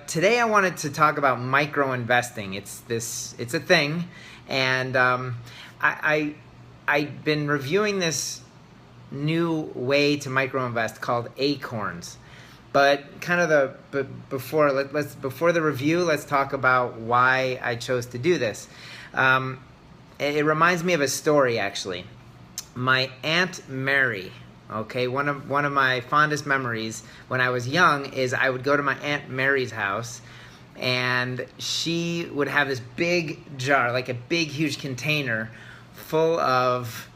Today I wanted to talk about micro investing. It's a thing, and I've been reviewing this new way to micro invest called Acorns. But kind of before the review, let's talk about why I chose to do this. It reminds me of a story, actually. My Aunt Mary. Okay, one of my fondest memories when I was young is I would go to my Aunt Mary's house, and she would have this big jar, like a big, huge container full of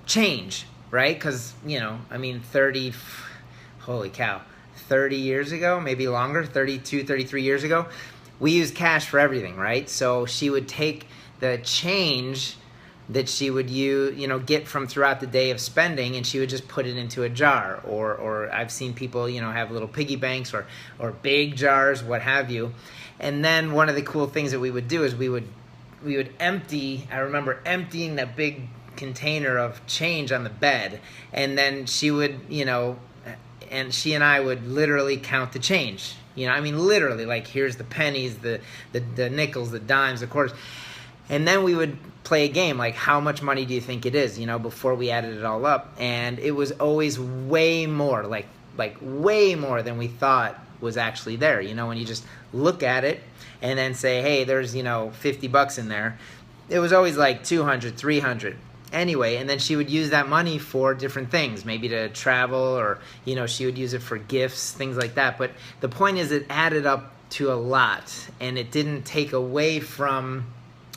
change, right? Because, 30 years ago, maybe longer, 32, 33 years ago, we used cash for everything, right? So she would take the change that she would get from throughout the day of spending, and she would just put it into a jar. Or I've seen people, have little piggy banks or big jars, what have you. And then one of the cool things that we would do is we would empty. I remember emptying that big container of change on the bed, and then she would, and she and I would literally count the change. Literally, like, here's the pennies, the nickels, the dimes, the quarters. And then we would play a game, like, how much money do you think it is, before we added it all up. And it was always way more, like way more than we thought was actually there. When you just look at it and then say, hey, there's, $50 in there. It was always like 200, 300. Anyway, and then she would use that money for different things, maybe to travel, or, she would use it for gifts, things like that. But the point is, it added up to a lot, and it didn't take away from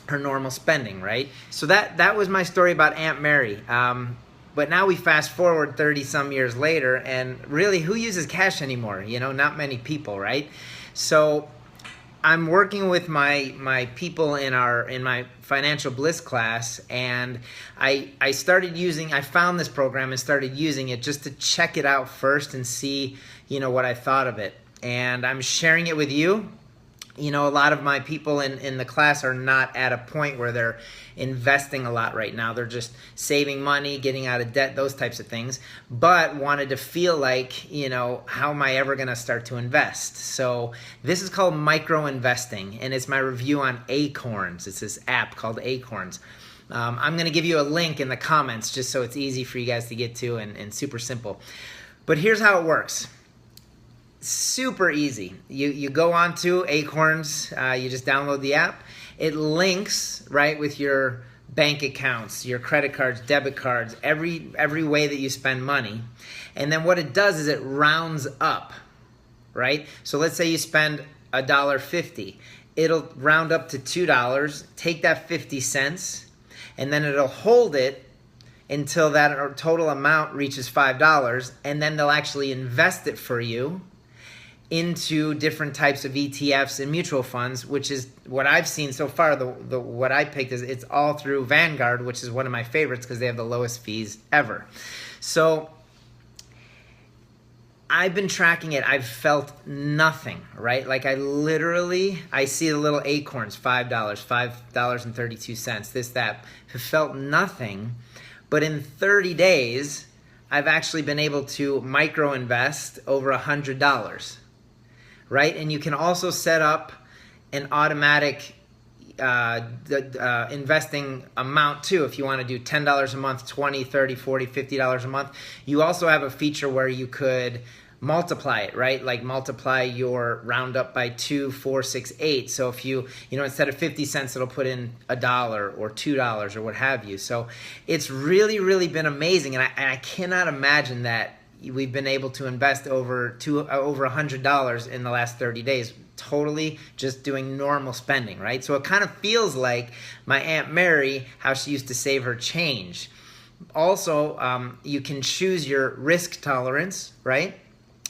her normal spending, right? So that was my story about Aunt Mary. But now we fast forward 30 some years later, and really, who uses cash anymore? Not many people, right? So I'm working with my people in my financial bliss class, and I found this program and started using it just to check it out first and see, what I thought of it. And I'm sharing it with you. A lot of my people in the class are not at a point where they're investing a lot right now. They're just saving money, getting out of debt, those types of things, but wanted to feel like, how am I ever going to start to invest? So this is called micro investing, and it's my review on Acorns. It's this app called Acorns. I'm going to give you a link in the comments just so it's easy for you guys to get to and super simple. But here's how it works. Super easy. You go on to Acorns, you just download the app. It links right with your bank accounts, your credit cards, debit cards, every way that you spend money. And then what it does is it rounds up, right? So let's say you spend $1.50. It'll round up to $2, take that 50 cents, and then it'll hold it until that total amount reaches $5, and then they'll actually invest it for you into different types of ETFs and mutual funds, which is what I've seen so far. What I picked is it's all through Vanguard, which is one of my favorites because they have the lowest fees ever. So I've been tracking it. I've felt nothing, right? Like I see the little Acorns, $5, $5.32, this, that. I felt nothing. But in 30 days, I've actually been able to micro invest over $100. Right? And you can also set up an automatic investing amount too. If you want to do $10 a month, $20, $30, $40, $50 a month. You also have a feature where you could multiply it, right? Like multiply your roundup by 2, 4, 6, 8. So if you instead of 50 cents, it'll put in $1 or $2 or what have you. So it's really, really been amazing. And I cannot imagine that we've been able to invest over $100 in the last 30 days, totally just doing normal spending, right? So it kind of feels like my Aunt Mary, how she used to save her change. Also, you can choose your risk tolerance, right?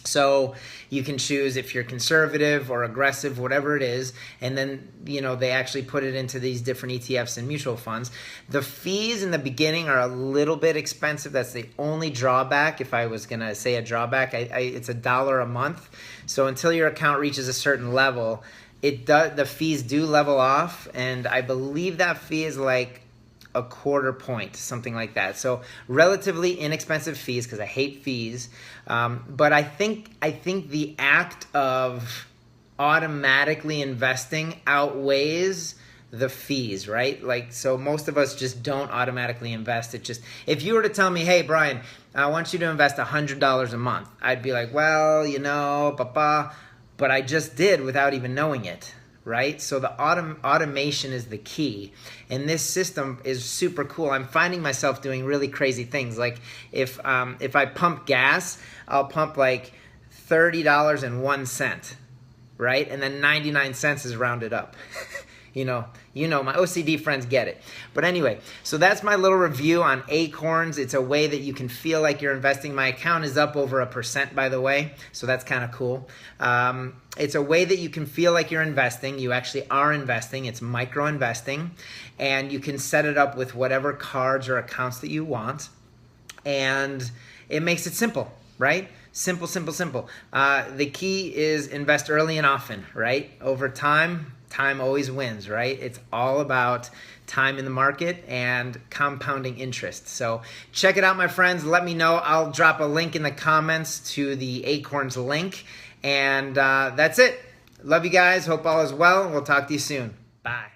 So you can choose if you're conservative or aggressive, whatever it is, and then, they actually put it into these different ETFs and mutual funds. The fees in the beginning are a little bit expensive. That's the only drawback. If I was going to say a drawback, it's $1 a month. So until your account reaches a certain level, the fees do level off, and I believe that fee is like a quarter point, something like that. So relatively inexpensive fees, because I hate fees. But I think the act of automatically investing outweighs the fees, right? Like, so most of us just don't automatically invest. It just, if you were to tell me, hey, Brian, I want you to invest $100 a month, I'd be like, well, you know, papa, but I just did without even knowing it, right? So the automation is the key. And this system is super cool. I'm finding myself doing really crazy things. Like if I pump gas, I'll pump like $30.01, right? And then 99 cents is rounded up. You know, my OCD friends get it. But anyway, so that's my little review on Acorns. It's a way that you can feel like you're investing. My account is up over 1%, by the way, so that's kind of cool. It's a way that you can feel like you're investing. You actually are investing. It's micro investing, and you can set it up with whatever cards or accounts that you want, and it makes it simple, right? Simple, simple, simple. The key is invest early and often, right? Over time always wins, right? It's all about time in the market and compounding interest. So check it out, my friends. Let me know. I'll drop a link in the comments to the Acorns link. And that's it. Love you guys. Hope all is well. We'll talk to you soon. Bye.